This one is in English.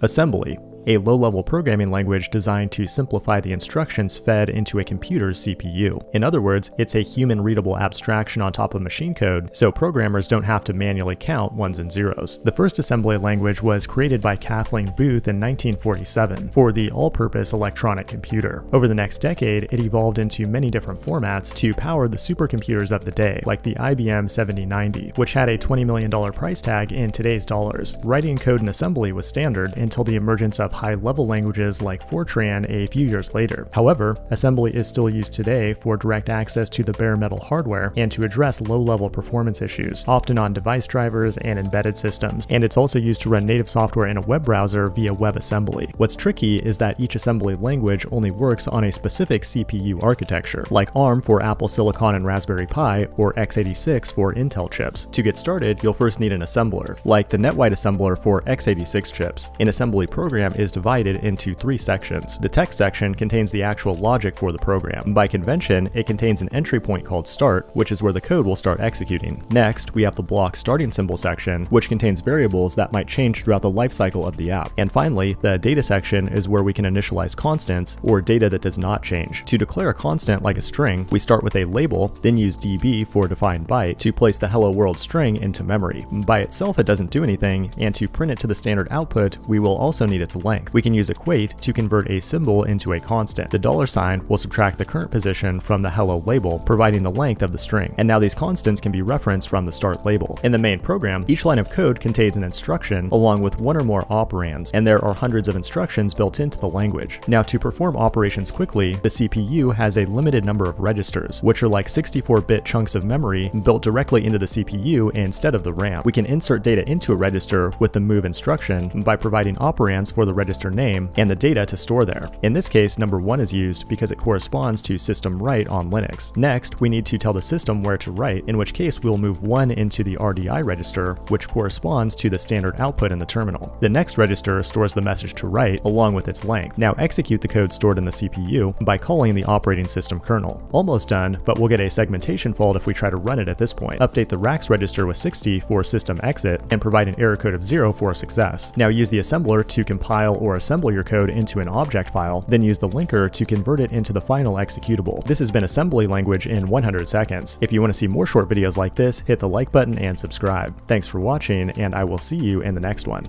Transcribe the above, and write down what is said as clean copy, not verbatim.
Assembly, a low-level programming language designed to simplify the instructions fed into a computer's CPU. In other words, it's a human-readable abstraction on top of machine code, so programmers don't have to manually count ones and zeros. The first assembly language was created by Kathleen Booth in 1947 for the all-purpose electronic computer. Over the next decade, it evolved into many different formats to power the supercomputers of the day, like the IBM 7090, which had a $20 million price tag in today's dollars. Writing code in assembly was standard until the emergence of high-level languages like Fortran a few years later. However, assembly is still used today for direct access to the bare metal hardware and to address low-level performance issues, often on device drivers and embedded systems, and it's also used to run native software in a web browser via WebAssembly. What's tricky is that each assembly language only works on a specific CPU architecture, like ARM for Apple Silicon and Raspberry Pi, or x86 for Intel chips. To get started, you'll first need an assembler, like the NetWide assembler for x86 chips. An assembly program is divided into three sections. The text section contains the actual logic for the program. By convention, it contains an entry point called start, which is where the code will start executing. Next, we have the block starting symbol section, which contains variables that might change throughout the lifecycle of the app. And finally, the data section is where we can initialize constants, or data that does not change. To declare a constant like a string, we start with a label, then use db for defined byte to place the hello world string into memory. By itself, it doesn't do anything, and to print it to the standard output, we will also need its length. We can use equate to convert a symbol into a constant. The $sign will subtract the current position from the hello label, providing the length of the string. And now these constants can be referenced from the start label. In the main program, each line of code contains an instruction along with one or more operands, and there are hundreds of instructions built into the language. Now, to perform operations quickly, the CPU has a limited number of registers, which are like 64-bit chunks of memory built directly into the CPU instead of the RAM. We can insert data into a register with the move instruction by providing operands for the register name and the data to store there. In this case, number 1 is used because it corresponds to system write on Linux. Next, we need to tell the system where to write, in which case we'll move 1 into the RDI register, which corresponds to the standard output in the terminal. The next register stores the message to write along with its length. Now execute the code stored in the CPU by calling the operating system kernel. Almost done, but we'll get a segmentation fault if we try to run it at this point. Update the RAX register with 60 for system exit and provide an error code of 0 for success. Now use the assembler to compile or assemble your code into an object file, then use the linker to convert it into the final executable. This has been assembly language in 100 seconds. If you want to see more short videos like this, hit the like button and subscribe. Thanks for watching, and I will see you in the next one.